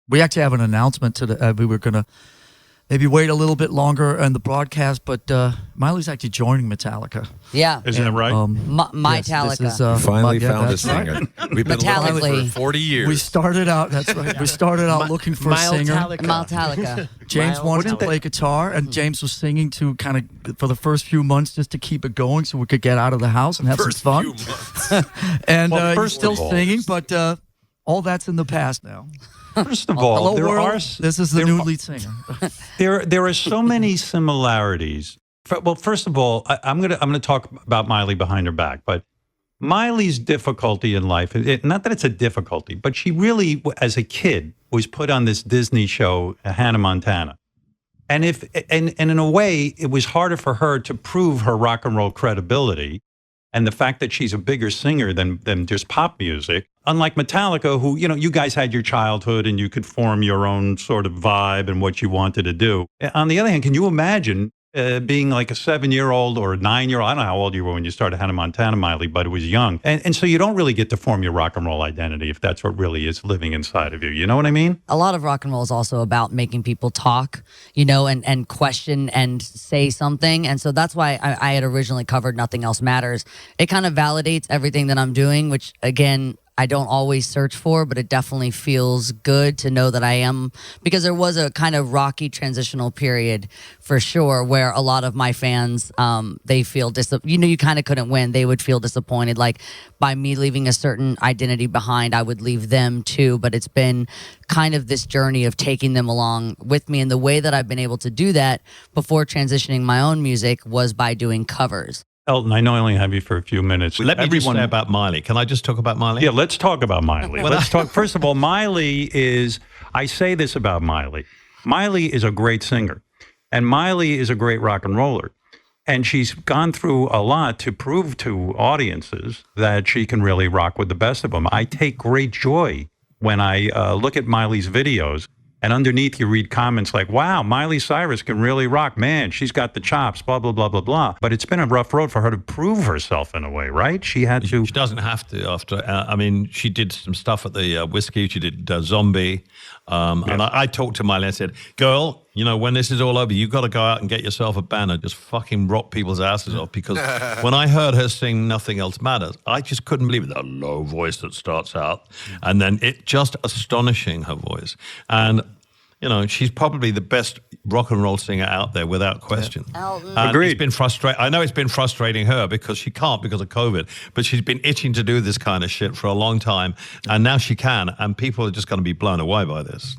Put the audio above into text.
We actually have an announcement to we were going to maybe wait a little bit longer on the broadcast, but Miley's actually joining Metallica. Yeah. Isn't that right? Metallica. Yes, this is, Finally found a that's singer. right. We've been looking for 40 years. We started out, that's right. We started out looking for a singer. Metallica. James wanted to play guitar, and James was singing to kind of for the first few months just to keep it going so we could get out of the house and have some fun. And he's still singing, but all that's in the past now. First of all, this is the new lead singer. There are so many similarities. Well, first of all, I'm gonna talk about Miley behind her back, but Miley's difficulty in life, not that it's a difficulty, but she really, as a kid, was put on this Disney show, Hannah Montana. And in a way, it was harder for her to prove her rock and roll credibility. And the fact that she's a bigger singer than just pop music, unlike Metallica, who, you guys had your childhood and you could form your own sort of vibe and what you wanted to do. On the other hand, can you imagine being like a 7-year-old or a 9-year-old? I don't know how old you were when you started Hannah Montana, Miley, but it was young. And so you don't really get to form your rock and roll identity if that's what really is living inside of you. You know what I mean? A lot of rock and roll is also about making people talk, and question and say something. And so that's why I had originally covered Nothing Else Matters. It kind of validates everything that I'm doing, which, again, I don't always search for, but it definitely feels good to know that I am, because there was a kind of rocky transitional period for sure where a lot of my fans, they feel, you kind of couldn't win. They would feel disappointed. Like by me leaving a certain identity behind, I would leave them too. But it's been kind of this journey of taking them along with me. And the way that I've been able to do that before transitioning my own music was by doing covers. Elton, I know I only have you for a few minutes. Let me just say about Miley. Can I just talk about Miley? Yeah, let's talk about Miley. Let's talk. First of all, Miley is, I say this about Miley. Miley is a great singer, and Miley is a great rock and roller. And she's gone through a lot to prove to audiences that she can really rock with the best of them. I take great joy when I look at Miley's videos. And underneath you read comments like, wow, Miley Cyrus can really rock. Man, she's got the chops, blah, blah, blah, blah, blah. But it's been a rough road for her to prove herself in a way, right? She had to. She doesn't have to after. She did some stuff at the Whiskey. She did Zombie. And I talked to Miley and I said, girl, when this is all over, you got to go out and get yourself a band and just fucking rock people's asses off. Because when I heard her sing Nothing Else Matters, I just couldn't believe it. That low voice that starts out. And then it just astonishing, her voice. And she's probably the best rock and roll singer out there without question. Agreed. It's been frustrating. I know it's been frustrating her because she can't because of COVID, but she's been itching to do this kind of shit for a long time. And now she can. And people are just going to be blown away by this.